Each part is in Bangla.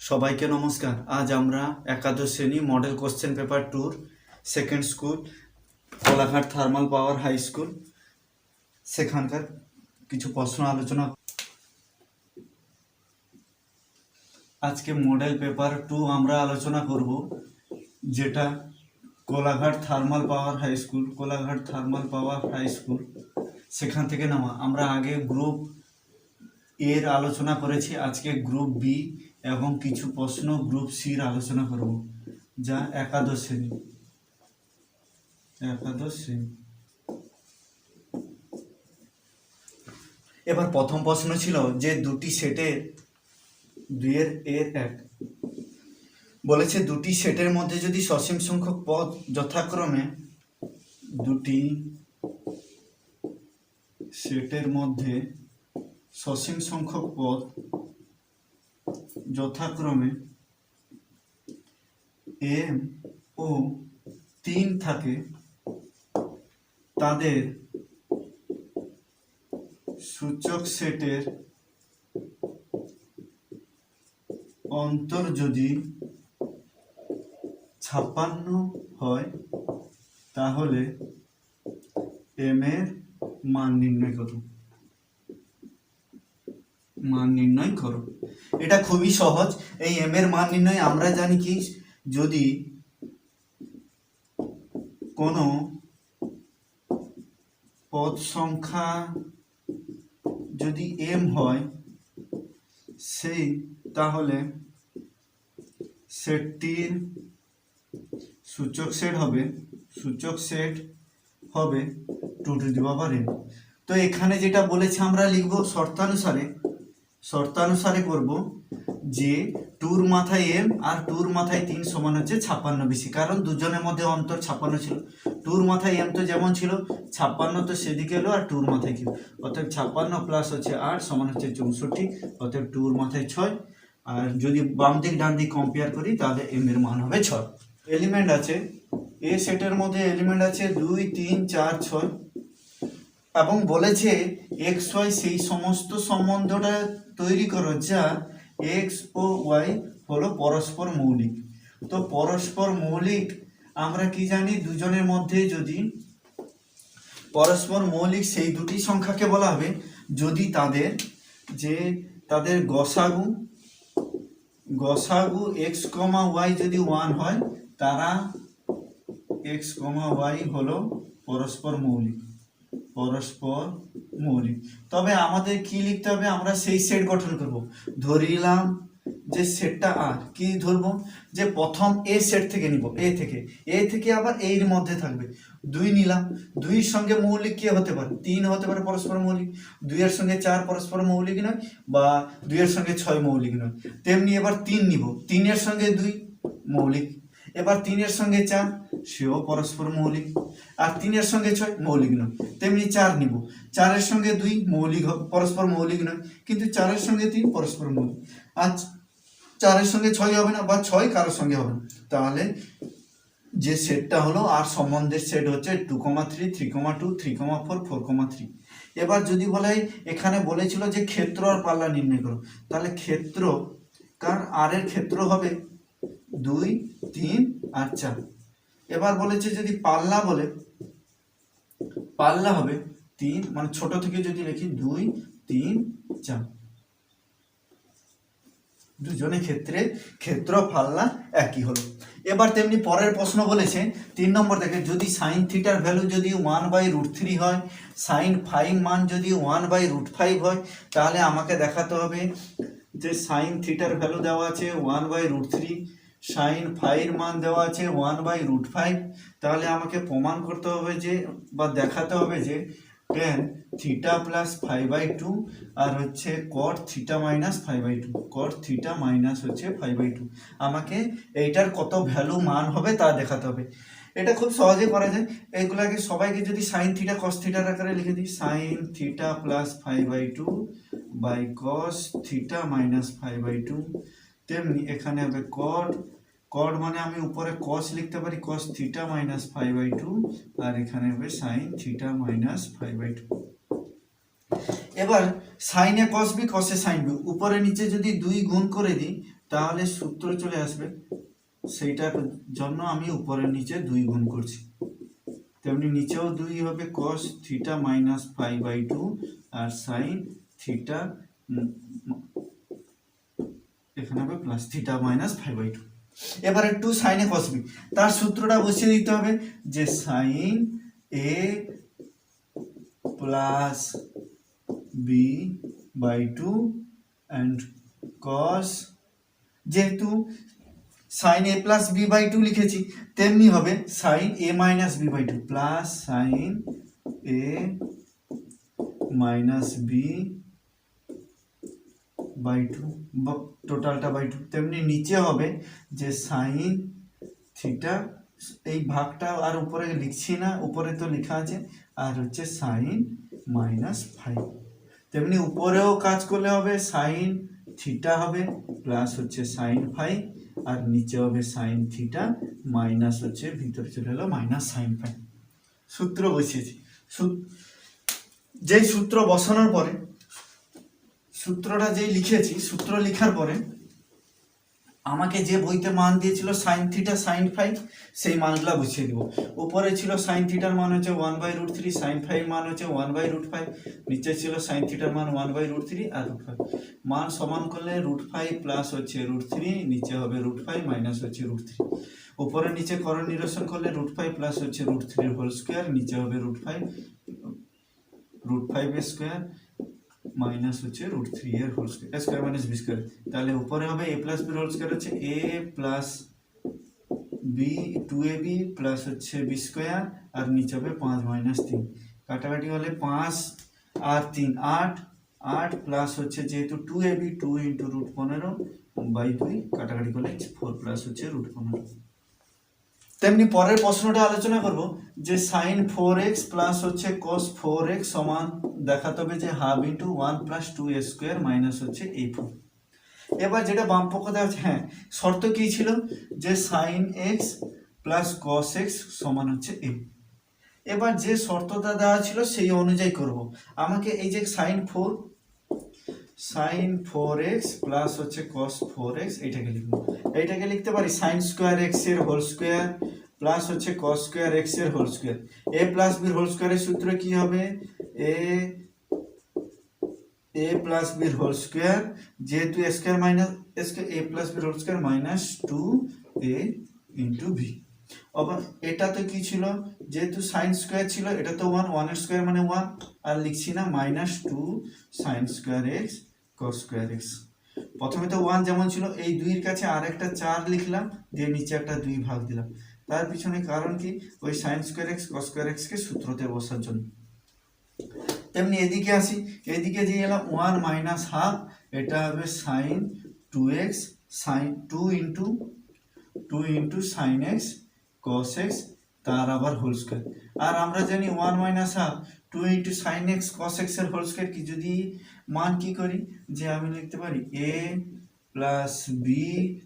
সবাইকে নমস্কার। আজ আমরা একাদশ শ্রেণী model question paper 2 second school Kolaghat thermal power high school সেখানকার কিছু প্রশ্ন আলোচনা। আজকে মডেল পেপার 2 আমরা আলোচনা করব, যেটা Kolaghat thermal power high school সেখান থেকে নেওয়া। আমরা আগে গ্রুপ এর আলোচনা করেছি, আজকে গ্রুপ বি এবং কিছু প্রশ্ন গ্রুপ সির আলোচনা করব, যা একাদশ শ্রেণী। এবার প্রথম প্রশ্ন ছিল যে দুটি সেটের 2-1 বলেছে দুটি সেটের মধ্যে যদি সসীম সংখ্যক পদ যথাক্রমে দুটি সেটের মধ্যে সসীম সংখ্যক পদ যথাক্রমে m ও 3 থাকে, তাদের সূচক সেটের অন্তর যদি 56 হয় তাহলে m এর মান নির্ণয় করো। এটা খুবই সহজ। এই m এর মান নির্ণয় আমরা জানি কি, যদি কোনো পদ সংখ্যা যদি m হয় সেই তাহলে সেটটির সূচক সেট হবে 2n। তো এখানে যেটা বলেছে আমরা লিখব শর্তানুসারে করব যে 2 মাথায় m আর 2 মাথায় 3 সমান হচ্ছে 56 বেশি, কারণ দুজনের মধ্যে অন্তর 56 ছিল। 2 মাথায় m তো যেমন ছিল 56 তো সেদিকে এলো, আর 2 মাথায় কি, অর্থাৎ 56 প্লাস হচ্ছে 8 সমান হচ্ছে 64, অর্থাৎ 2 মাথায় 6। আর যদি বাম দিক ডান দিক কম্পেয়ার করি তাহলে m এর মান হবে 6। এলিমেন্ট আছে এ সেটের মধ্যে, এলিমেন্ট আছে 2 3 4 6 এবং বলেছে এক্স ওয়াই সেই সমস্ত সম্বন্ধটা তৈরি করো যা এক্স ও ওয়াই হলো পরস্পর মৌলিক। তো পরস্পর মৌলিক আমরা কি জানি, দুজনের মধ্যে যদি পরস্পর মৌলিক সেই দুটি সংখ্যাকে বলা হবে যদি তাদের গসাগু এক্স কমা ওয়াই যদি 1 হয়, তারা এক্স কমা ওয়াই হলো পরস্পর মৌলিক। তবে আমাদের কি লিখতে হবে, আমরা সেই সেট গঠন করব। ধরিলাম যে সেটটা আর কি ধরবো, যে প্রথম এ সেট থেকে নিব, এ থেকে আবার এর মধ্যে থাকবে 2 নিলাম। 2 এর সঙ্গে মৌলিক কি হতে পারে, 3 হতে পারে পরস্পর মৌলিক। 2 এর সঙ্গে 4 পরস্পর মৌলিক নয়, বা 2 এর সঙ্গে 6 মৌলিক নয়। তেমনি এবার 3 নিব, 3 এর সঙ্গে 2 মৌলিক। এবার 3 এর সঙ্গে 4 সেও পরস্পর মৌলিক, আর 3 এর সঙ্গে 6 মৌলিক নয়। তেমনি 4 নিব, 4 এর সঙ্গে 2 মৌলিক, পরস্পর মৌলিক নয়, কিন্তু 4 এর সঙ্গে 3 পরস্পর মৌলিক। আর 4 এর সঙ্গে 6 হবে না, বা 6 কারোর সঙ্গে হবে না। তাহলে যে সেটটা হলো আর সম্বন্ধের সেট হচ্ছে 2,3 3,2 3,4 4,3। এবার যদি বলে এখানে বলেছিল যে ক্ষেত্র আর পাল্লা নির্ণয় করো, তাহলে ক্ষেত্র কার আর এর ক্ষেত্র হবে 2 3 আর 4। এবার বলেছে যদি পাল্লা হবে 3, মানে ছোট থেকে যদি লিখি 2 3 4, দুজনের ক্ষেত্রে ক্ষেত্র পাল্লা একই হলো। এবার তেমনি পরের প্রশ্ন বলেছে 3 নম্বর থেকে, যদি সাইন থিটার ভ্যালু যদি 1/√3 হয়, সাইন ফাই মান যদি 1/√5 হয়, তাহলে আমাকে দেখাতে হবে যে সাইন থিটার ভ্যালু দেওয়া আছে 1/√3, সাইন ফাইয়ের মান দেওয়া আছে 1/√5। তাহলে আমাকে প্রমাণ করতে হবে যে, বা দেখাতে হবে যে tan থিটা প্লাস 5/2 আর হচ্ছে cot theta minus 5/2, cot theta minus হচ্ছে 5/2। আমাকে এইটার কত ভ্যালু মান হবে তা দেখাতে হবে। এটা খুব সহজে করা যায়। এইগুলাকে সবাইকে যদি সাইন থিটা কস থিটার আকারে লিখে দিই, sine theta plus 5/2 by cos theta minus 5/2, তেমনি এখানে হবে cot কট মানে আমি উপরে কস লিখতে পারি কস থিটা মাইনাস 5/2 আর এখানে হবে সাইন থিটা মাইনাস 5/2। এবার সাইনে কস বি কসে সাইন বি উপরে নিচে যদি 2 গুণ করে দিই তাহলে সূত্র চলে আসবে, সেইটার জন্য আমি উপরে নিচে 2 গুণ করছি। তেমনি নিচেও 2 হবে cos থিটা মাইনাস 5/2 আর সাইন থিটা এখানে হবে প্লাস থিটা মাইনাস 5/2। এবার একটু সাইনে cos বি, তার সূত্রটা বসিয়ে দিতে হবে যে sine a plus b/2 and cos, যেহেতু সাইন a প্লাস b/2 লিখেছি তেমনি হবে sine a minus b/2 plus sine a minus b/2 টোটালটা বাই 2। তেমনি নিচে হবে যে সাইন থিটা, এই ভাগটা আর উপরে লিখছি না, উপরে তো লেখা আছে, আর হচ্ছে সাইন মাইনাস 5। তেমনি উপরেও কাজ করলে হবে সাইন থিটা হবে প্লাস হচ্ছে সাইন 5 আর নিচে হবে সাইন থিটা মাইনাস হচ্ছে ভিতরে চলে এলো মাইনাস সাইন 5। সূত্র বসিয়েছি, যেই সূত্র বসানোর পরে সূত্রটা যেই লিখেছি, সূত্র লেখার পরে আমাকে যে বইতে মান দিয়েছিল সাইন থিটা সাইন 5 সেই মানগুলো বসিয়ে দিব। উপরে ছিল সাইন থিটার মান হচ্ছে 1/√3, সাইন 5 মান হচ্ছে 1/√5, নিচে ছিল সাইন থিটার মান 1/√3 আর √5। মান সমান করলে √5 প্লাস হচ্ছে √3, নিচে হবে √5 মাইনাস হচ্ছে √3। উপরে নিচে করণ নিরসন করলে √5 প্লাস হচ্ছে √3 হোল স্কয়ার, নিচে হবে √5 স্কয়ার মাইনাস হচ্ছে √3 এর whole square, square minus B square. তাহলে উপরে হবে a plus B whole square হচ্ছে a plus B 2ab plus হচ্ছে বি স্কয়ার আর নিচে হবে 5 মাইনাস 3। কাটাকাটি হলে 5 আর 3 8, 8 প্লাস হচ্ছে যেহেতু 2ab 2 ইন্টু √15/2 কাটাকাটি করলে 4 প্লাস হচ্ছে √15। তেমনি পরের প্রশ্নটা আলোচনা করব যে সাইন 4x প্লাস হচ্ছে cos 4x সমান দেখাতে হবে যে half into 1 plus 2a square minus হচ্ছে a4। এবার যেটা বাম পক্ষ দেওয়া আছে, হ্যাঁ শর্ত কি ছিল যে sine x plus cos x সমান হচ্ছে a। এবার যে শর্তটা দেওয়া ছিল সেই অনুযায়ী করব। আমাকে এই যে সাইন 4x প্লাস হচ্ছে cos 4x এইটাকে লিখব। এইটাকে লিখতে পারি সাইন স্কোয়ার x এর হোল স্কোয়ার প্লাস হচ্ছে cos স্কোয়ার x এর whole square. a plus b whole স্কোয়ারের সূত্র কি হবে a plus b whole square, যেহেতু a square minus a plus b whole square minus 2a into b। আবার এটা তো কি ছিল, যেহেতু সাইন স্কোয়ার ছিল এটা তো 1 এর স্কোয়ার মানে 1 আর লিখছি না, minus 2 sign square x cos square x। প্রথমে তো 1 যেমন ছিল, এই 2 এর কাছে আর একটা 4 লিখলাম, দিয়ে নিচে একটা 2 ভাগ দিলাম। তার পিছনে কারণ কি, ওই sign square x cos square x কে সূত্রতে বসার জন্য। তেমনি এদিকে আসি, এদিকে যে এলাম 1 মাইনাস হাফ, এটা হবে sine 2x sine 2 into sine x cos x তার আবার হোল স্কয়ার। আর আমরা জানি 1 minus half 2 into sine x cos x এর হোল স্কয়ার কি, যদি মান কি করি যে আমি লিখতে পারি a প্লাস b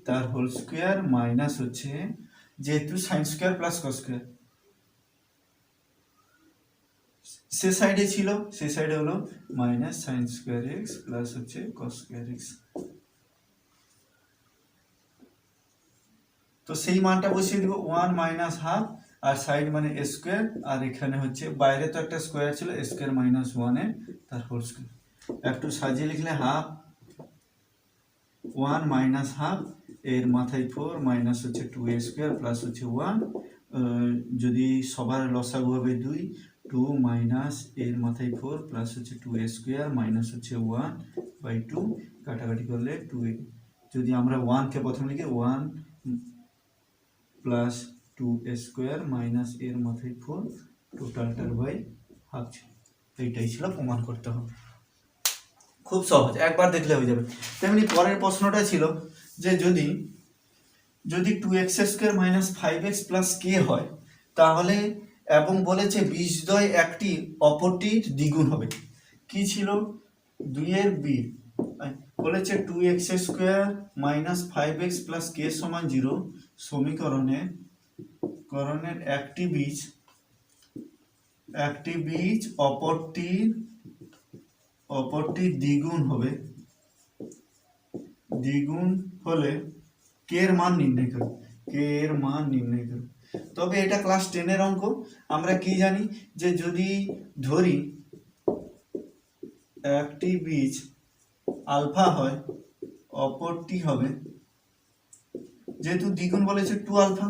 তার হোল স্কয়ার মাইনাস হচ্ছে, যেহেতু sine square plus cos square সে সাইডে ছিল, সে সাইডে হলো minus sine square x plus হচ্ছে cos স্কয়ার x। তো সেই মানটা বসিয়ে দিব 1 মাইনাস হাফ আর সাইড মানে a স্কয়ার, আর এখানে হচ্ছে বাইরে তো একটা স্কয়ার ছিল a স্কয়ার মাইনাস 1 এর তার হোল স্কয়ার। একটু সাজিয়ে লিখলে হাফ 1 মাইনাস হাফ এর মাথায় 4 মাইনাস হচ্ছে 2a স্কয়ার প্লাস হচ্ছে 1, যদি সবার লসাগু হবে 2 মাইনাস এর মাথায় 4 প্লাস হচ্ছে 2a স্কয়ার মাইনাস হচ্ছে 1/2 কাটাকাটি করলে 2a, যদি আমরা 1 কে প্রথমে লিখি 1 প্লাস 2a স্কয়ার মাইনাস এর মাথায় 4 টোটালটার বাই হাফ ছিল। এইটাই ছিল, প্রমাণ করতে হবে, খুব সহজ, একবার দেখলে হয়ে যাবে। তেমনি পরের প্রশ্নটা ছিল যে যদি 2x square minus 5x plus k হয় তাহলে, এবং বলেছে বীজদ্বয় একটি অপরটির দ্বিগুণ হবে। কি ছিল 2 এর b, বলেছে 2x square minus 5x plus k সমান 0 সমীকরণের একটি বীজ অপরটির দ্বিগুণ হলে কে এর মান নির্ণয় করো। তবে এটা ক্লাস 10 এর অঙ্ক। আমরা কি জানি যে যদি ধরি একটি বীজ আলফা হয়, অপরটি হবে, যেহেতু দ্বিগুণ বলেছে 2 আলফা,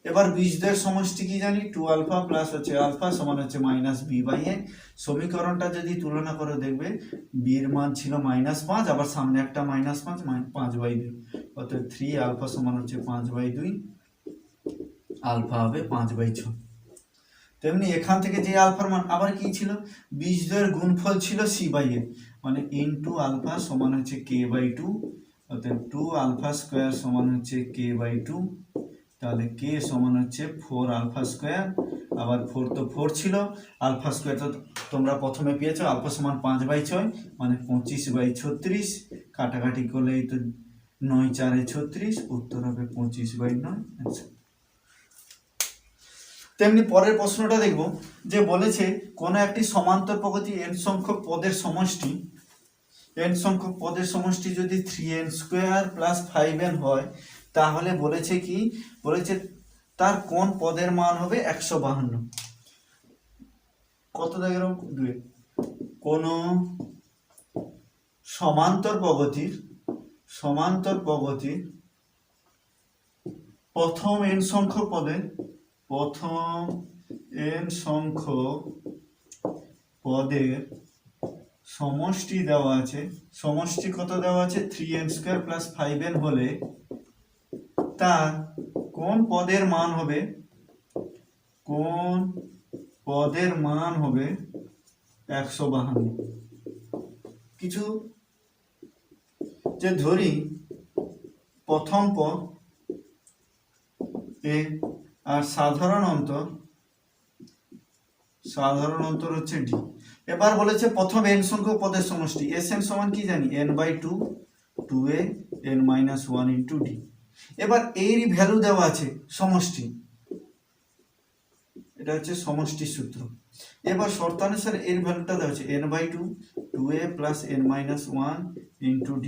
এবার বীজদের সমষ্টি কি জানি 2 আলফা প্লাস হচ্ছে আলফা সমান হচ্ছে মাইনাস বি বাই এ। সমীকরণটা যদি তুলনা করে দেখবে বির মান ছিল -5, আবার সামনে একটা -5, 5/2, অর্থাৎ 3 আলফা সমান হচ্ছে 5/2, আলফা হবে 5/6। তেমনি এখান থেকে যে আলফার মান আবার কি ছিল, বীজদ্বয়ের গুণফল ছিল সি বাই এ, মানে ইনটু আলফা সমান হচ্ছে k/2, অর্থাৎ 2 আলফা স্কয়ার সমান হচ্ছে k/2, তাহলে k সমান হচ্ছে 4 আলফা স্কয়ার, আবার 4 তো 4 ছিল, আলফা স্কয়ার তো তোমরা প্রথমে পেয়েছো, আলফা সমান 5/6 মানে 25/36, কাটাকাটি করলে এই তো 9 4 36, উত্তর হবে 25/9 আচ্ছা। তেমনি পরের প্রশ্নটা দেখব যে বলেছে কোন একটি সমান্তর প্রগতি n সংখ্যক পদের সমষ্টি যদি 3n² + 5n হয়, তাহলে বলেছে কি, বলেছে তার কোন পদের মান হবে 152। কত দাগের অঙ্ক 2। কোন সমান্তর প্রগতির প্রথম n সংখ্যক পদের সমষ্টি দেওয়া আছে, সমষ্টি কত দেওয়া আছে 3n² + 5n হলে তার কোন পদের মান হবে 152। কিছু যে ধরি প্রথম পদ এ আর সাধারণ অন্তর হচ্ছে ডি। এবার বলেছে প্রথম n সংখ্যক পদের সমষ্টি, Sn সমান কি জানি n/2 2a n - 1 * d। এবার এরই ভ্যালু দেওয়া আছে সমষ্টি, এটা হচ্ছে সমষ্টির সূত্র। এবার শর্তানুসারে এর ভ্যালুটা দেওয়া আছে n/2 2a + n - 1 * d,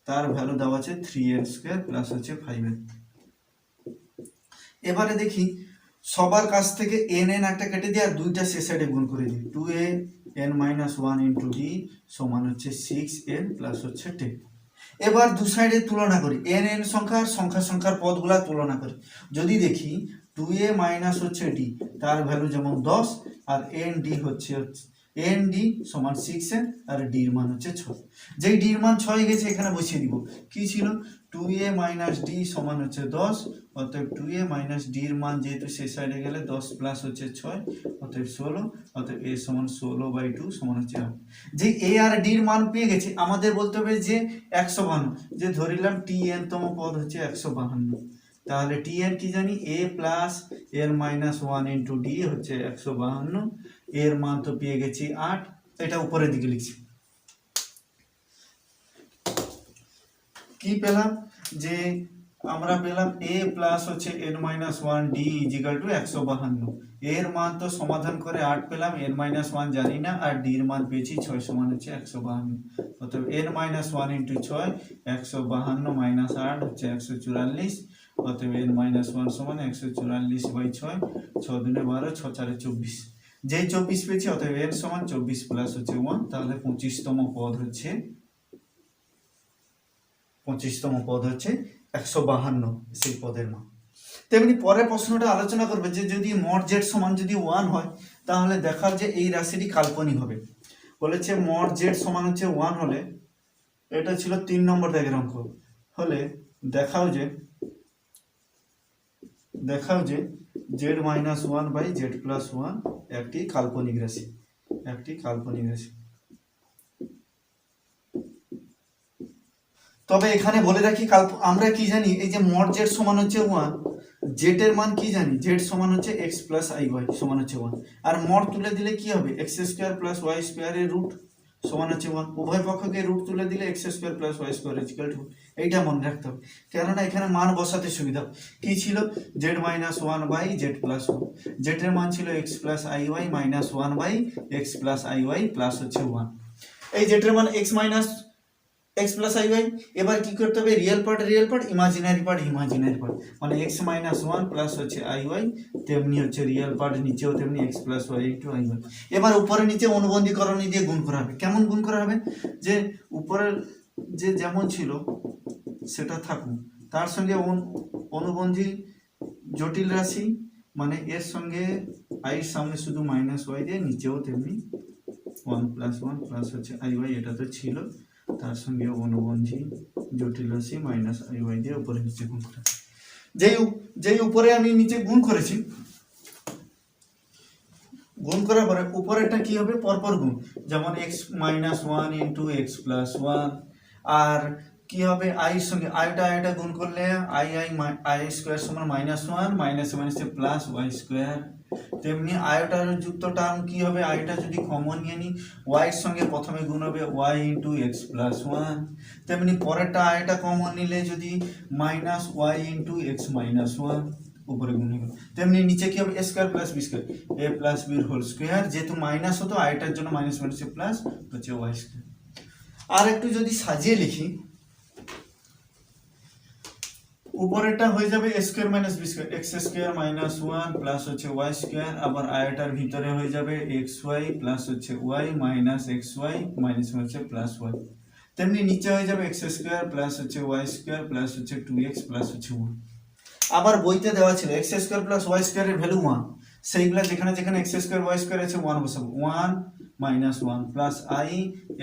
তার ভ্যালু দেওয়া আছে 3n² প্লাস হচ্ছে 5n। এবারে দেখি সবার কাছ থেকে n একটা কেটে দিয়ে আর দুইটা শেষ সাইডে গুণ করে দিই, 2a n - 1 * d সমান হচ্ছে 6n প্লাস হচ্ছে 10। এবার দু সাইডে তুলনা করি, n সংখ্যার পদগুলা তুলনা করি। যদি দেখি 2a মাইনাস হচ্ছে d, তার ভ্যালু যেমন 10, আর n/d হচ্ছে n/d সমান 6n, আর d এর মান হচ্ছে 6। যেই d এর মান 6 গেছে এখানে বসিয়ে দিব, কি ছিল 2a - d সমান হচ্ছে 10, অতএব 2a - d এর মান যেহেতু শেষ সাইডে গেলে 10 প্লাস হচ্ছে 6, অতএব 16, অতএব a সমান 16/2 সমান হচ্ছে 8। যে a আর d এর মান পেয়ে গেছি, আমাদের বলতে হবে যে 152, যে ধরিলাম tn তম পদ হচ্ছে 152, তাহলে tn কি জানি a + n - 1 * d হচ্ছে 152, এর মান তো পেয়ে গেছি 8, এটা উপরের দিকে লিখছি। কি পেলাম, যে আমরা পেলাম a প্লাস হচ্ছে n - 1 d = 152, এর মান তো সমাধান করে 8 পেলাম, n - 1 জানি না, আর d এর মান পেয়েছি 6 সমান হচ্ছে 152, অতএব n - 1 * 6 152 - 8 হচ্ছে 144, অতএব n - 1 সমান 144/6, 6 × 2 = 12, 6 × 4 = 24। যেই 24 পেয়েছি, অতএব n সমান 24 প্লাস হচ্ছে 1, তাহলে 25তম পদ হচ্ছে 152 সেই পদের মান। তেমনি পরের প্রশ্নটা আলোচনা করবে যে যদি mod z সমান যদি 1 হয়, তাহলে দেখাও যে এই রাশিটি কাল্পনিক হবে। বলেছে mod z সমান হচ্ছে 1 হলে, এটা ছিল 3 নম্বর দাগের অঙ্ক, হলে দেখাও যে z - 1/z + 1 একটি কাল্পনিক রাশি। তবে এখানে বলে রাখি, আমরা কি জানি এই যে mod z সমান হচ্ছে 1, z এর মান কি জানি, z সমান হচ্ছে x + iy সমান হচ্ছে 1, আর mod তুলে দিলে কি হবে x² + y² এর রুট সমান হচ্ছে 1, উভয় পক্ষকে রুট তুলে দিলে x² + y² = এইটা মনে রাখতে হবে, কেননা এখানে মান বসাতে সুবিধা। কি ছিল, z minus one by z plus one, জেডের মান ছিল x plus i y minus one by x plus i y plus হচ্ছে ওয়ান। এই জেডের মান x minus x plus i y. এবার কি করতে হবে, রিয়েল পার্ট, ইমাজিনারি পার্ট, মানে এক্স মাইনাস ওয়ান প্লাস হচ্ছে আই ওয়াই, তেমনি হচ্ছে রিয়েল পার্ট নিচেও তেমনি x plus y into i y. এবার উপরে নিচে অনুবন্ধীকরণী দিয়ে গুণ করা হবে। কেমন গুণ করা হবে, যে উপরের যে যেমন ছিল সেটা থাকুক, তার সঙ্গে অনুবন্ধী জটিল রাশি, মানে এর সঙ্গে আইয়ের সামনে শুধু মাইনাস ওয়াই দিয়ে, নিচেও তেমনি ওয়ান প্লাস হচ্ছে আই ওয়াই, এটা তো ছিল, তার সঙ্গে অনুবন্ধী জটিল রাশি মাইনাস আই ওয়াই দিয়ে উপরে নিচে গুণ করা। যেই উপরে আমি নিচে গুণ করেছি, গুণ করার পরে উপরেরটা কি হবে, পরপর গুণ, যেমন x minus one into x plus one, আর কি হবে আইয়ের সঙ্গে আইটা গুণ করলে আই স্কোয়ার সমান মাইনাস ওয়ান, মাইনাসে প্লাস ওয়াই স্কোয়ার। তেমনি আয়টার যুক্ত টার্ম কি হবে, আইটা যদি কমন নিয়ে নিই, ওয়াইয়ের সঙ্গে প্রথমে গুণ হবে Y into x plus one, তেমনি পরেরটা আইটা কমন নিলে যদি minus Y into X minus one, উপরে গুণ হয়ে গেল। তেমনি নিচে কি হবে, A square plus B square, A plus বির হোল স্কোয়ার, যেহেতু মাইনাস হতো আইটার জন্য মাইনাসে প্লাস হচ্ছে ওয়াই স্কোয়ার। আর একটু যদি সাজিয়ে লিখি, উপরেরটা হয়ে যাবে a square minus b square, x square minus one plus হচ্ছে ওয়াই স্কোয়ার, আবার আয়টার ভিতরে হয়ে যাবে এক্স ওয়াই প্লাস হচ্ছে y minus x y minus হচ্ছে প্লাস ওয়াই। তেমনি নিচে হয়ে যাবে এক্স স্কোয়ার প্লাস হচ্ছে ওয়াই স্কোয়ার প্লাস হচ্ছে টু এক্স প্লাস হচ্ছে ওয়ান। আবার বইতে দেওয়া ছিল এক্স স্কোয়ার প্লাস ওয়াই স্কোয়ারের ভ্যালু ওয়ান, সেইগুলা যেখানে যেখানে এক্স স্কোয়ার ওয়াই স্কোয়ার আছে ওয়ান বসাবো, one minus one plus I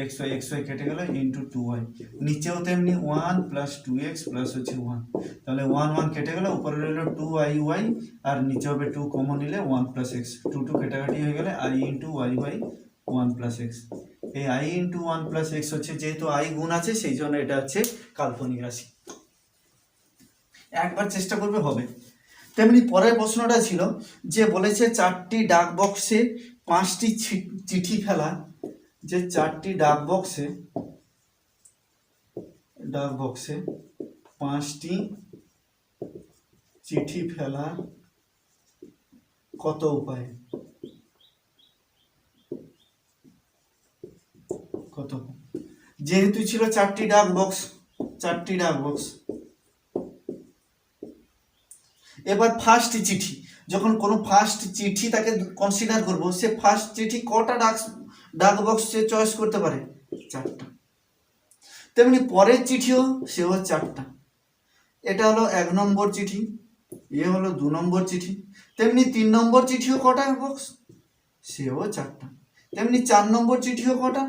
X Y কেটে গেল ইন্টু টু ওয়াই, নিচেও তেমনি one plus two x plus হচ্ছে ওয়ান, তাহলে ওয়ান কেটে গেল, উপরে রইল টু আই ওয়াই, আর নিচে হবে টু কমন নিলে ওয়ান প্লাস এক্স, টু কেটাকাটি হয়ে গেলে i into y by one plus x. এই i into one plus x হচ্ছে, যেহেতু আই গুণ আছে সেই জন্য এটা হচ্ছে কাল্পনিক রাশি। একবার চেষ্টা করবে হবে। তেমনি পরের প্রশ্নটা ছিল যে বলেছে চারটি ডাক বক্সে পাঁচটি চিঠি ফেলা, যে চারটি ডাক বক্সে পাঁচটি চিঠি ফেলা কত উপায়, যেহেতু ছিল চারটি ডাক বক্স, এবার ফার্স্ট চিঠি, যখন কোনো ফার্স্ট চিঠি তাকে কনসিডার করব, সে ফার্স্ট চিঠি কটা ডাক বক্স সে চয়েস করতে পারে, চারটা। তেমনি পরের চিঠিও সেও চারটা, এটা হলো 1 নম্বর চিঠি, এ হলো 2 নম্বর চিঠি। তেমনি 3 নম্বর চিঠিও কটা বক্স, সেও চারটা। তেমনি 4 নম্বর চিঠিও কটা,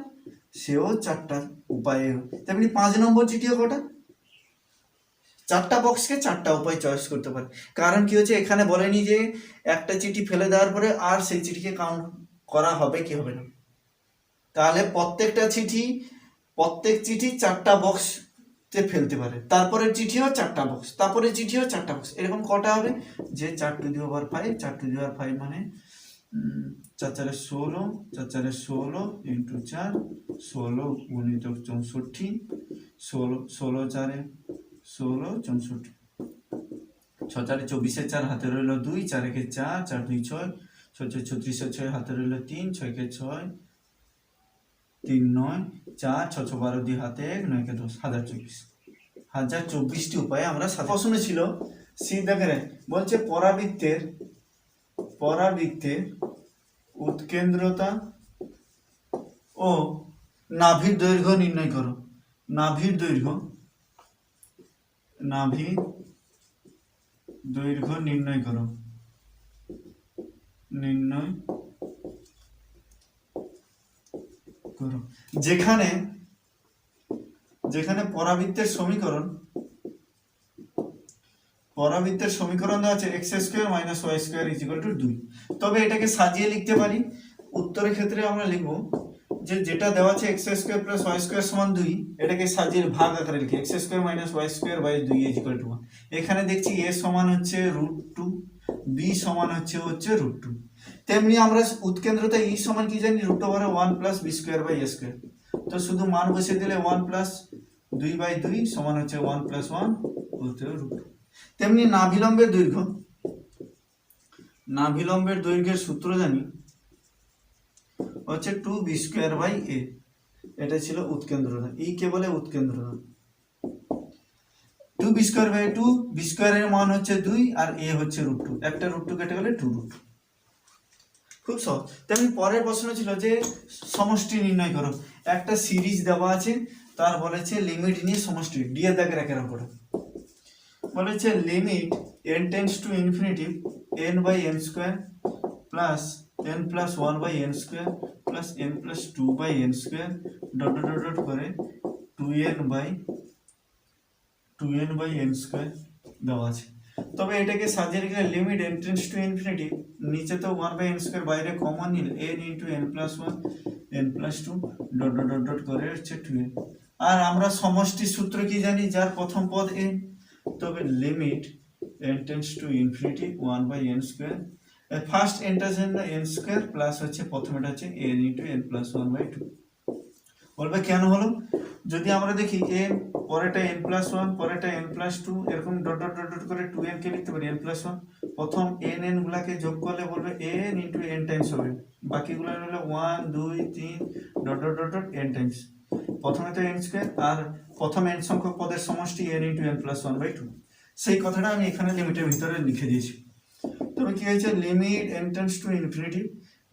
সেও চারটা উপায়ে। তেমনি 5 নম্বর চিঠিও কটা, চারটা বক্সকে চারটা উপায় চয়েস করতে পারে। কারণ কি হচ্ছে, এখানে বলেনি যে একটা চিঠি ফেলে দেওয়ার পরে আর সেই চিঠিকে কাউন্ট করা হবে কি হবে না, তাহলে প্রত্যেক চিঠি চারটা বক্সতে ফেলতে পারে, তারপরে চিঠিও চারটা বক্স, তারপরে চিঠিও চারটা বক্স, এরকম কটা হবে, যে 4 টু দি পাওয়ার 5 মানে 4 4 16, 4 4 16 ইন্টু 4, 16 গুণিত 64, 16 4 16 64, 6 4 24, 4 হাতে রইল 2, 4 1 4, 4 2 6, 6 6 36, 6 হাতে রইল 3, 6 6 3 9, 4 6 6 12 2 হাতে 1, 9 10, 1024টি উপায়ে আমরা সাথে। প্রশ্ন ছিল সি দেখে বলছে পরাবৃত্তের উৎকেন্দ্রতা ও নাভির দৈর্ঘ্য নির্ণয় করো। নাভির দৈর্ঘ্য নির্ণয় করো। যেখানে পরাবৃত্তের সমীকরণ দেওয়া আছে X square minus Y square equal to 2। তবে এটাকে সাজিয়ে লিখতে পারি। উত্তরের ক্ষেত্রে আমরা লিখব যে যেটা দেওয়া আছে X square plus Y square সমান 2, এটাকে সাজিয়ে ভাগ আকারে লিখি X square minus Y square by 2 equal to 1। এখানে দেখছি এ সমান হচ্ছে √2, বি সমান হচ্ছে √2। তেমনি আমরা উৎকেন্দ্রতা ই সমান কি জানি, √1 plus B square by A square. তো শুধু মান বসিয়ে দিলে 1 প্লাস 2/2 সমান হচ্ছে 1 + 1 √2। তেমনি নাভিলম্বের দৈর্ঘ্যের সূত্র জানি হচ্ছে 2b²/a। এটা ছিল উৎকেন্দ্রতা, ই কে বলে উৎকেন্দ্রতা। 2b²/2, b² এর মান হচ্ছে 2 আর a হচ্ছে √2, একটা √2 কেটে গেলে 2√2। খুব সহজ। তেমনি পরের প্রশ্ন ছিল যে সমষ্টি নির্ণয় করো। একটা সিরিজ দেওয়া আছে, তার বলেছে লিমিট নিয়ে সমষ্টি ডি এর দাগের একের উপরে বলেছে limit n tends to infinity n/n² plus n + 1/n² plus n + 2/n² dot dot dot করে 2n/n² দেওয়া আছে। তবে এটাকে সাজিয়ে রেখে limit n tends to infinity, নিচে তো 1/n² বাইরে কমন নিলে n × n + 1 n + 2 dot dot dot dot করে হচ্ছে 2n। আর আমরা সমষ্টির সূত্র কি জানি, যার প্রথম পদ n, তবে limit n tends to infinity 1/n², first enter জন্য n² প্লাস হচ্ছে প্রথমটা হচ্ছে n × n + 1/2। বলবে কেন হলো, যদি আমরা দেখি n পরেরটা n + 1 পরেরটা n + 2 এরকম ডট ডট ডট ডট করে 2n কে লিখতে পারি n + 1, প্রথম n গুলাকে যোগ করলে বলবে n × n টাইমস হবে, বাকিগুলো হলো 1 2 3 dot dot dot dot n Times. প্রথমে তো n² আর প্রথম n সংখ্যক পদের সমষ্টি n × n + 1/2। সেই কথাটা আমি এখানে লিমিটের ভিতরে লিখে দিয়েছি। তবে কি হয়েছে, limit n tends to infinity,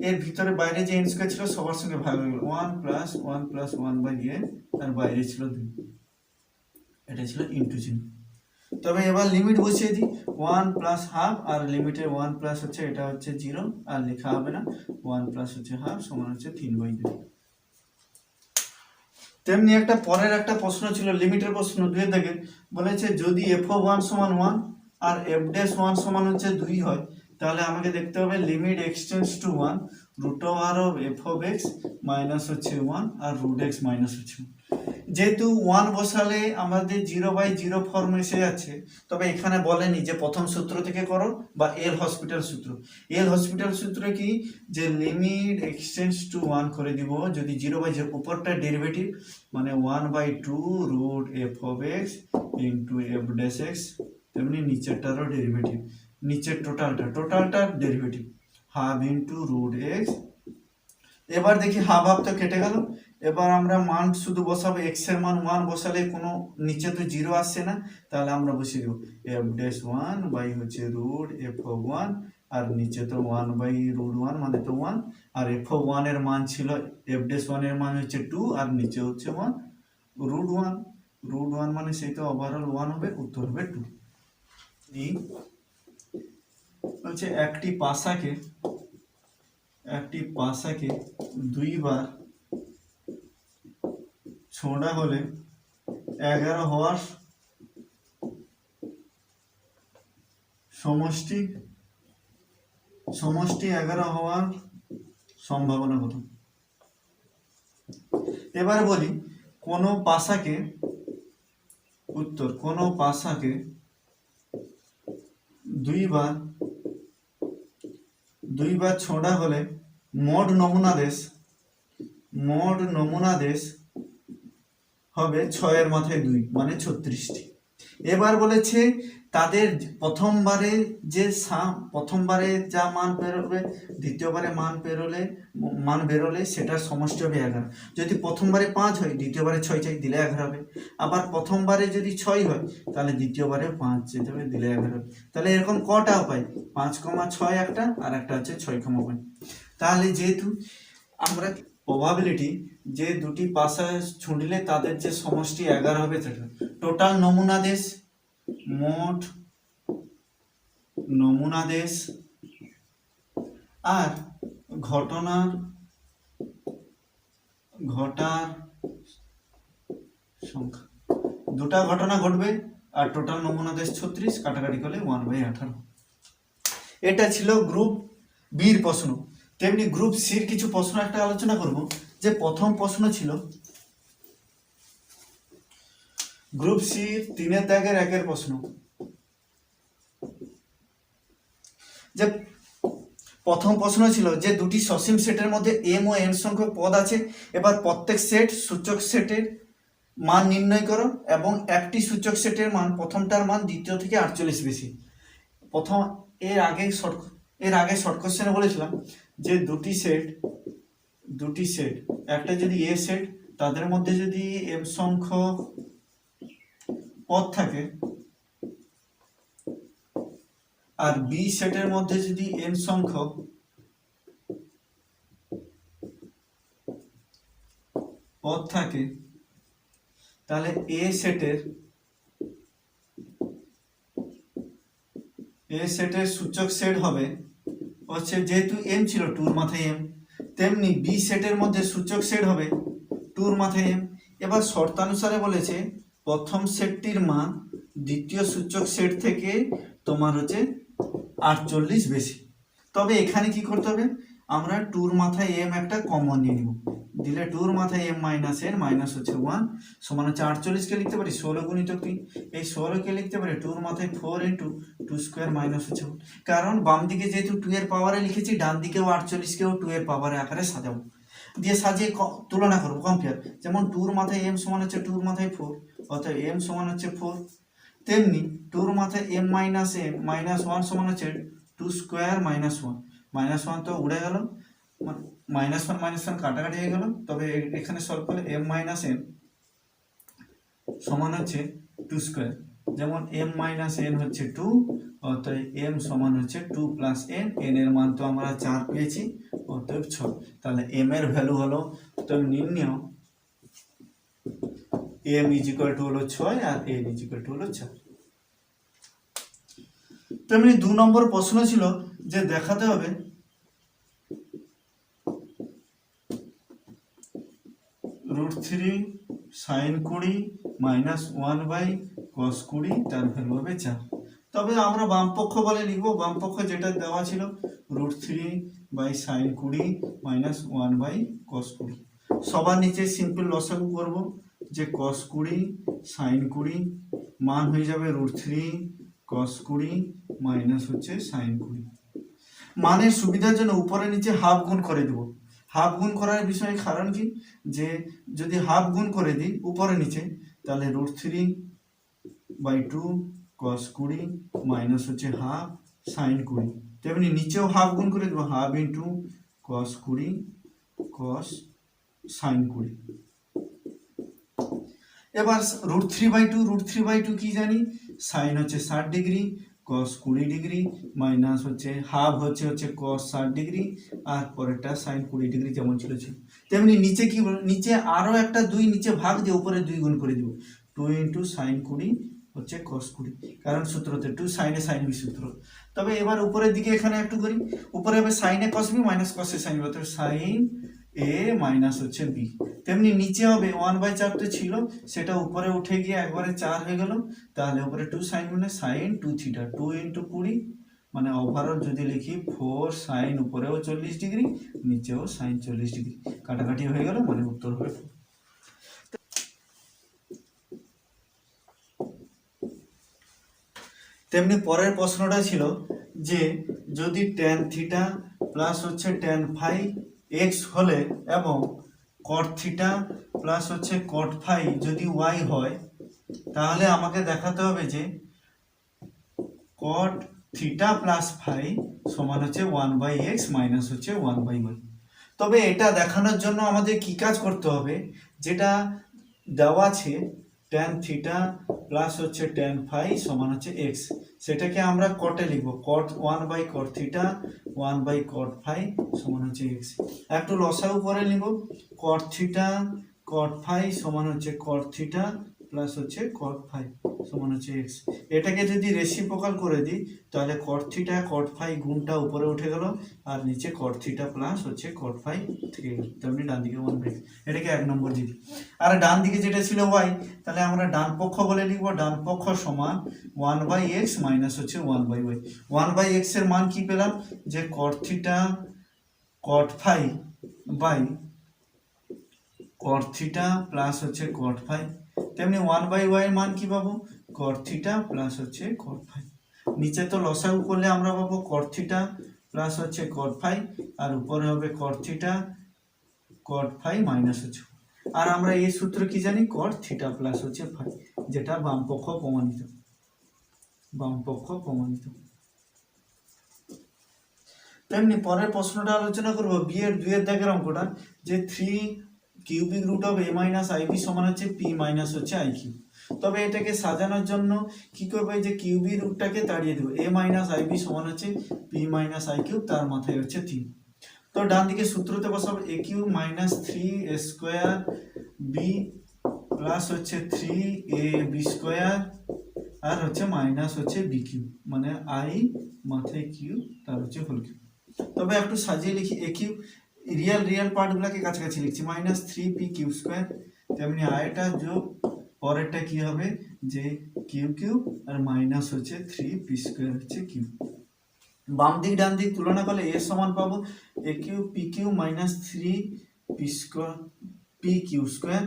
এর ভিতরে বাইরে যে n² ছিল সবার সঙ্গে ভাগ হয়ে গেল 1 + 1 + 1/n, আর বাইরে ছিল 2, এটা ছিল ইনটু চিহ্ন। তবে এবার লিমিট বসিয়ে দিই 1 + ½ আর লিমিটের 1 প্লাস হচ্ছে এটা হচ্ছে 0 আর লেখা হবে না, 1 + হচ্ছে ½ সমান হচ্ছে 3/2। তেমনি একটা পরের একটা প্রশ্ন ছিল লিমিটের প্রশ্ন 2 এর দাগে, বলেছে যদি f(1) = 1 আর f(1) সমান হচ্ছে 2 হয়, তাহলে আমাকে দেখতে হবে limit x tends to 1 √f - হচ্ছে 1 আর √x - হচ্ছে 1। যেহেতু 1 বসালে আমাদের 0/0 ফর্ম এসে যাচ্ছে, তবে এখানে বলেনি যে প্রথম সূত্র থেকে করো বা এল হসপিটাল সূত্র। এল হসপিটাল সূত্র কি, যে লিমিট x টেন্ডস টু 1 করে দিব যদি 0/0 উপরটা ডেরিভেটিভ মানে 1/2 √f(x) × f'(x), তেমনি নিচেরটারও ডেরিভেটিভ, নিচের টোটালটার ডেরিভেটিভ ½ × √x। এবার দেখি হাফ হাফ তো কেটে গেল, এবার আমরা মান শুধু বসাবো, x এর মান 1 বসালে কোনো নিচে তো 0 আসছে না, তাহলে আমরা বসিয়ে দেবো f'(1) হচ্ছে √f(1) আর নিচে তো 1/√1 মানে তো 1, আর f(1) এর মান ছিল f'(1) এর মান হচ্ছে 2 আর নিচে হচ্ছে 1 √1 মানে সেই তো ওভারঅল 1 হবে, উত্তর হবে 2। এই হচ্ছে একটি পাশাকে 2 বার ছোঁড়া হলে 11 হওয়ার সমষ্টি 11 হওয়ার সম্ভাবনা কত। এবার বলি কোন পাশাকে 2 বার ছোঁড়া হলে মোট নমুনা দেশ হবে 6 এর মাথায় 2 মানে 36টি। এবার বলেছে তাদের প্রথমবারে যা মান বেরোবে, দ্বিতীয়বারে মান বেরোলে সেটার সমষ্টি হবে 11। যদি প্রথমবারে 5 হয় দ্বিতীয়বারে 6 চাই দিলে 11 হবে, আবার প্রথমবারে যদি 6 হয় তাহলে দ্বিতীয়বারে 5 যেতে হবে দিলে 11 হবে। তাহলে এরকম কটা উপায়, 5,6 একটা আর একটা হচ্ছে 6,5। তাহলে যেহেতু আমরা প্রবাবিলিটি যে দুটি পাশা ছুঁড়লে তাদের যে সমষ্টি 11 হবে, সেটা টোটাল মোট নমুনা দেশ আর ঘটার সংখ্যা, দুটা ঘটনা ঘটবে আর টোটাল নমুনা দেশ 36, কাটাকাটি করলে 1/18। এটা ছিল গ্রুপ বির প্রশ্ন। তেমনি গ্রুপ সির কিছু প্রশ্ন একটা আলোচনা করব। যে প্রথম প্রশ্ন ছিল গ্রুপ সির 3 দাগের 1 প্রশ্ন, যে প্রথম প্রশ্ন ছিল যে দুটি সসীম সেটের মধ্যে m ও n সংখ্যক পদ আছে, এবার প্রত্যেক সেট সূচক সেটের মান নির্ণয় করো এবং একটি সূচক সেটের মান প্রথমটার মান দ্বিতীয় থেকে 48 বেশি। প্রথম এর আগে শর্ট কোশ্চেনে বলেছিলাম যে দুটি সেট একটা যদি এ সেট, তাদের মধ্যে যদি এম সংখ্যক পদ থাকে আর বি সেটের মধ্যে যদি এন সংখ্যক পদ থাকে, তাহলে এ সেটের সূচক সেট হবে হচ্ছে, যেহেতু এম ছিল টুর মাথায় এম, তেমনি বি সেটের মধ্যে সূচক সেট হবে টুর মাথায় এম। এবার শর্তানুসারে বলেছে প্রথম সেটটির মান দ্বিতীয় সূচক সেট থেকে তোমার হচ্ছে 48 বেশি। তবে এখানে কি করতে হবে, আমরা টুর মাথায় এম একটা কমন নিয়ে নিব, দিলে টুর মাথায় এম মাইনাস এন মাইনাস হচ্ছে 1 সমান হচ্ছে 48কে লিখতে পারি 16 গুণিতক 3, এই 16কে লিখতে পারি টুর মাথায় 4 ইন্টু 2 স্কোয়ার মাইনাস হচ্ছে 1। কারণ বাম দিকে যেহেতু 2 এর পাওয়ারে লিখেছি, ডান দিকেও 48কেও 2 এর পাওয়ারে আকারে সাজাবো, দিয়ে সাজিয়ে তুলনা করবো, কম্পেয়ার। যেমন টুর মাথায় এম সমান হচ্ছে টুর মাথায় 4, অর্থাৎ এম সমান হচ্ছে 4, তেমনি টুর মাথায় এম মাইনাস 1 সমান হচ্ছে 2 স্কোয়ার মাইনাস 1, মাইনাস 1 তো উড়ে গেল, মাইনাস 1 কাটাকাটি হয়ে গেল। তবে এখানে সলভ করলে এম মাইনাস এন সমান হচ্ছে 2 স্কোয়ার, যেমন এম মাইনাস এন হচ্ছে 2, অর্থাৎ এম সমান হচ্ছে 2 প্লাস এন, এন এর মান তো আমরা 4 পেয়েছি, অতএব 6। তাহলে এম এর ভ্যালু হলো, তো নির্ণয় এম ইজ ইকুয়াল টু হলো 6 আর এন ইজ ইকুয়াল টু হলো 4। তেমনি 2 নম্বর প্রশ্ন ছিল যে দেখাতে হবে √3 sin 20 মাইনাস 1/cos 20 তার ভ্যালু হবে 4। তবে আমরা বাম পক্ষ বলে লিখবো, বাম পক্ষ যেটা দেওয়া ছিল √3/sin 20 মাইনাস 1/cos 20। সবার নিচে সিম্পল লসাগু করব, যে cos 20 sin 20 মান হয়ে যাবে √3 cos 20 মাইনাস হচ্ছে sin 20। মানের সুবিধার জন্য উপরে নিচে হাফ গুণ করে দেব। হাফ গুণ করার বিষয়ে কারণ কি, যে যদি হাফ গুণ করে দিই উপরে নিচে, তাহলে √3/2 cos 20 মাইনাস হচ্ছে হাফ sin 20, তেমনি নিচেও হাফ গুণ করে দেবো, half into cos 20 cos sin 20। এবার √3/2 কি জানি, সাইন হচ্ছে 60 ডিগ্রি, cos 20 ডিগ্রি মাইনাস হচ্ছে হাফ হচ্ছে cos 60 ডিগ্রি, আর পরেরটা sin 20 ডিগ্রি যেমন ছিল। তেমনি নিচে কি, নিচে আরো একটা 2 নিচে ভাগ দিয়ে উপরে 2 গুণ করে দিব, 2 ইন্টু sin 20 হচ্ছে cos 20, কারণ সূত্রতে 2 সাইনে sin বি সূত্র। তবে এবার উপরের দিকে এখানে একটু করি, উপরে হবে সাইনে cos বি মাইনাস cos এ sin বি, অর্থাৎ sin এ মাইনাস হচ্ছে বি। তেমনি নিচে হবে 1/4 তো ছিল, সেটা উপরে উঠে গিয়ে একবারে 4 হয়ে গেল, তাহলে উপরে 2 sin মানে sin 2 থিটা, 2 ইন্টু 20 মানে ওভারঅল যদি লিখি 4 sin উপরেও 40 ডিগ্রি নিচেও sin 40 ডিগ্রি, কাটাকাটি হয়ে গেল, মানে উত্তর হবে 4। তেমনি পরের প্রশ্নটা ছিল যে যদি tan থিটা প্লাস হচ্ছে tan ফাই x হলে এবং cot থিটা প্লাস হচ্ছে cot ফাই যদি y হয়, তাহলে আমাকে দেখাতে হবে যে cot থিটা প্লাস ফাই সমান হচ্ছে 1/x মাইনাস হচ্ছে 1/y। তবে এটা দেখানোর জন্য আমাদের কি কাজ করতে হবে, যেটা দেওয়া আছে tan থিটা প্লাস হচ্ছে tan ফাই সমান হচ্ছে x, সেটাকে আমরা কটে লিখবো, cot 1/cot theta 1/cot phi সমান হচ্ছে x। একটু লসাগু করে নিব, cot থিটা cot ফাই সমান হচ্ছে cot থিটা প্লাস হচ্ছে cot ফাই সমান হচ্ছে x। এটাকে যদি রেসিপ্রোকাল করে দিই, তাহলে cot থিটা cot ফাই গুণটা উপরে উঠে গেল, আর নিচে cot থিটা প্লাস হচ্ছে cot ফাই থেকে গেল, তেমনি ডান দিকে 1/x, এটাকে 1 নম্বর দিই। আর ডান দিকে যেটা ছিল y, তাহলে আমরা ডান পক্ষ বলে লিখব, ডান পক্ষ সমান 1/x মাইনাস হচ্ছে 1/y। 1/x এর মান কি পেলাম, যে cot theta cot phi by cot theta plus হচ্ছে cot ফাই, তেমনি 1/y এর মান কি পাবো, cot থিটা প্লাস হচ্ছে cot ফাই। নিচে তো লসাগু করলে আমরা পাবো cot থিটা প্লাস হচ্ছে cot ফাই, আর উপরে হবে cot theta cot phi minus হচ্ছে। আর আমরা এই সূত্র কি জানি, cot থিটা প্লাস হচ্ছে ফাই, যেটা বামপক্ষ প্রমাণিত, বামপক্ষ প্রমাণিত। তেমনি পরের প্রশ্নটা আলোচনা করব বি এর 2 এর দাগের অঙ্কটা, যে 3 cubic root of a minus I B সমান হচ্ছে p মাইনাস হচ্ছে আই কিউ। তবে এটাকে সাজানোর জন্য কি করবে, যে কিউবি রুটটাকে তাড়িয়ে দেবো, a মাইনাস আইবি সমান হচ্ছে p মাইনাস আই কিউ, তার মাথায় হচ্ছে 3। তো ডান দিকে সূত্রতে বসাবো a Q minus 3 a square b plus হচ্ছে 3 a বি স্কোয়ার, আর হচ্ছে মাইনাস হচ্ছে বি কিউ, মানে আই মাথায় কিউ, তার হচ্ছে হোল কিউ। তবে একটু সাজিয়ে লিখি, এ কিউ রিয়েল পার্টগুলোকে কাছাকাছি লিখছি, মাইনাস 3p কিউ স্কোয়ার, তেমনি আয়টা যোগ পরেরটা কি হবে, যে কিউ কিউ আর মাইনাস হচ্ছে 3p স্কোয়ার হচ্ছে কিউ। বাম দিক ডান দিক তুলনা করলে এর সমান পাবো a q p Q minus 3p square p q square,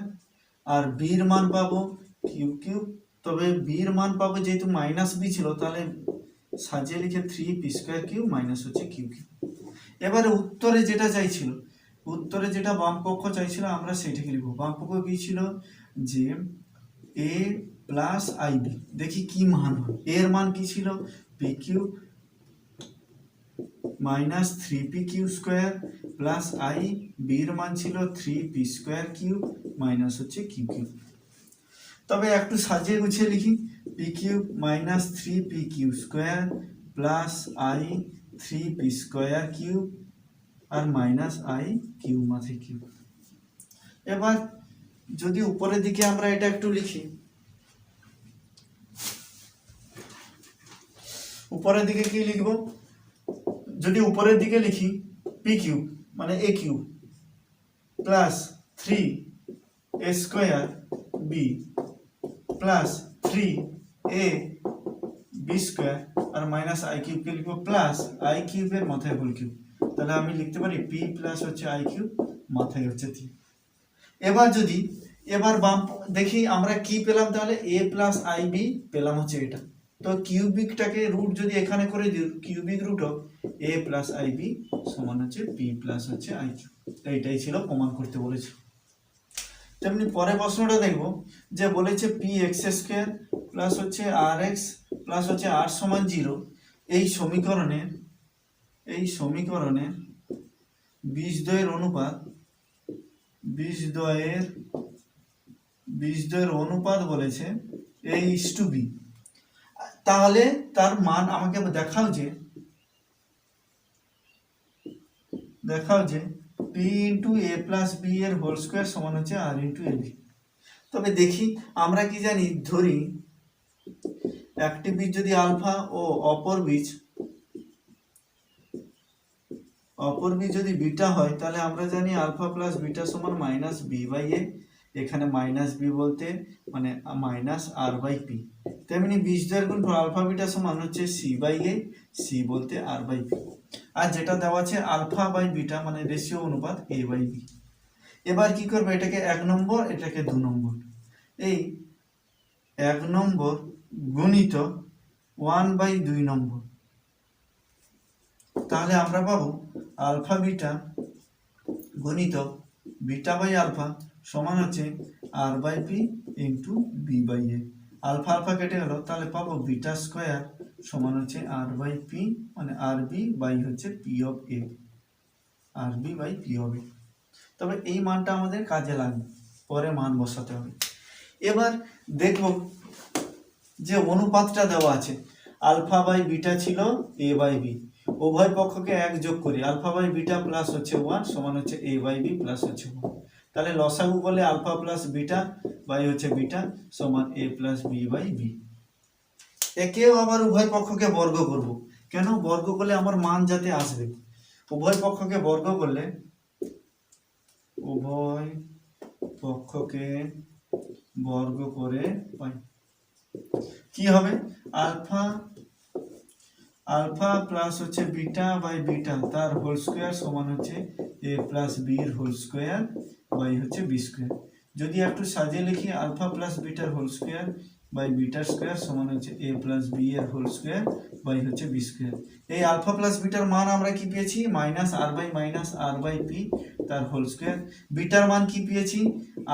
আর বির মান পাবো কিউ কিউ। তবে বির মান পাবো, যেহেতু মাইনাস বি ছিল, তাহলে সাজিয়ে লিখে 3p স্কোয়ার কিউ মাইনাস হচ্ছে কিউ কিউ। এবারে উত্তরে যেটা চাইছিল, উত্তরে যেটা বাম পক্ষ চাইছিল, আমরা সেটাকে লিখবো। বাম পক্ষ কি ছিল, যে a প্লাস আইবি, দেখি কি মান হয়। এর মান কি ছিল, P Q minus 3p Q square plus I, বির মান ছিল 3p স্কোয়ার কিউ মাইনাস হচ্ছে কিউ কিউ। তবে একটু সাজিয়ে গুছিয়ে লিখি, P Q minus 3p Q square plus I 3p square Q আর মাইনাস আই কিউ মাথায় কিউ। এবার যদি উপরের দিকে আমরা এটা একটু লিখি, উপরের দিকে কি লিখব, যদি উপরের দিকে লিখি পি কিউ মানে a q plus 3 a square b plus 3 a b square আর মাইনাস আই কিউবকে লিখবো প্লাস আই কিউবের মাথায় হোল কিউব, তাহলে আমি লিখতে পারি পি প্লাস হচ্ছে আই কিউব মাথায় হচ্ছে 3। এবার বাম দেখি আমরা কি পেলাম, তাহলে এ প্লাস আই বি পেলাম হচ্ছে এটা। তো কিউবিকটাকে রুট যদি এখানে করে দিই, cubic root of A plus I B সমান হচ্ছে পি প্লাস হচ্ছে আই কিউ। এইটাই ছিল প্রমাণ করতে বলেছে। তেমনি পরের প্রশ্নটা দেখবো, যে বলেছে পি এক্স স্কোয়ার প্লাস হচ্ছে আর এক্স প্লাস হচ্ছে আর সমান 0, এই সমীকরণে বীজদ্বয়ের অনুপাত বলেছে a is to b। তাহলে তার মান আমাকে দেখাও যে p ইন্টু এ প্লাস বি এর হোল স্কোয়ার সমান হচ্ছে আর ইন্টু এ বি। তবে দেখি আমরা কি জানি, ধরি একটি বীজ যদি আলফা ও অপর বীজ যদি বিটা হয়, তাহলে আমরা জানি আলফা প্লাস বিটা সমান মাইনাস বি বাই এ। এখানে মাইনাস বি বলতে মানে মাইনাস আর বাই পি। তেমনি বীজদ্বয়ের গুণফল আলফা বিটা সমান হচ্ছে সি বাই এ, সি বলতে আর বাই পি। আর যেটা দেওয়া আছে আলফা বাই বিটা মানে রেশিও অনুপাত এ বাই বি। এবার কি করবে, এটাকে 1 নম্বর, এটাকে 2 নম্বর, এই 1 নম্বর গুণিত 1/2 নম্বর, তাহলে আমরা পাবো আলফা বিটা গুণিত বিটা বাই আলফা সমান হচ্ছে r by p into b by a. Alpha alpha কেটে গেল, তাহলে পাবো বিটা স্কোয়ার সমান হচ্ছে আর বাই পি মানে আর বি বাই হচ্ছে পি অফ এ, আর b by p of a. তবে এই মানটা আমাদের কাজে লাগবে, পরে মান বসাতে হবে। এবার দেখব যে অনুপাতটা দেওয়া আছে, আলফা বাই বিটা ছিল এ বাই বি, উভয় পক্ষকে 1 যোগ করি, আলফা বাই বিটা প্লাস হচ্ছে 1 সমান হচ্ছে এ বাই বি প্লাস হচ্ছে 1। তাহলে লসাগু করলে আলফা প্লাস বিটা বাই হচ্ছে বিটা সমান এ প্লাস বি বাই বি। একেও আবার উভয় পক্ষকে বর্গ করব, কেন বর্গ করলে আমার মান যাতে আসবে। উভয় পক্ষকে বর্গ করলে উভয় পক্ষকে বর্গ করে পাই কি হবে, আলফা প্লাস হচ্ছে বিটা বাই বিটা তার হোল স্কোয়ার সমান হচ্ছে এ প্লাস বি এর হোল স্কোয়ার বাই হচ্ছে বি স্কোয়ার। যদি একটু সাজিয়ে লিখি, আলফা প্লাস বিটার whole square by beta square সমান হচ্ছে এ প্লাস বি এর হোল স্কোয়ার বাই হচ্ছে বি স্কোয়ার। এই আলফা প্লাস বিটার মান আমরা কি পেয়েছি মাইনাস আর বাই পি তার হোল স্কোয়ার। বিটার মান কি পেয়েছি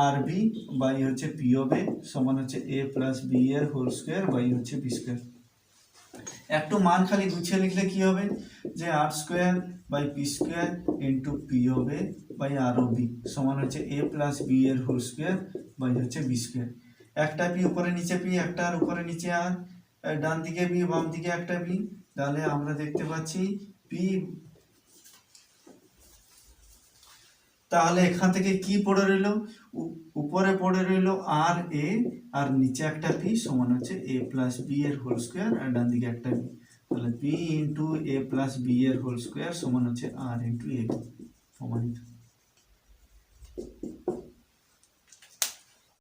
আর বি বাই হচ্ছে পি অফ এ সমান হচ্ছে এ প্লাস বি এর হোল স্কোয়ার বাই হচ্ছে বি স্কোয়ার। একটু মান খালি গুছিয়ে লিখলে কি হবে যে r square by p square into p of a by r ও বি সমান হচ্ছে এ প্লাস বি এর হোল স্কোয়ার বাই হচ্ছে বি স্কোয়ার। একটা পি উপরে নিচে পি, একটা আর উপরে নিচে আর, ডান দিকে বি বাম দিকে একটা পি, তাহলে আমরা দেখতে পাচ্ছি পি। তাহলে এখান থেকে কি পড়ে রইল, উপরে পড়ে রইল আর এ আর নিচে একটা পি সমান হচ্ছে এ প্লাস বি এর হোল স্কোয়ার আর ডান দিকে একটা পি, তাহলে পি ইন্টু এ প্লাস বি এর হোল স্কোয়ার সমান হচ্ছে আর ইন্টু এ প্রমাণিত।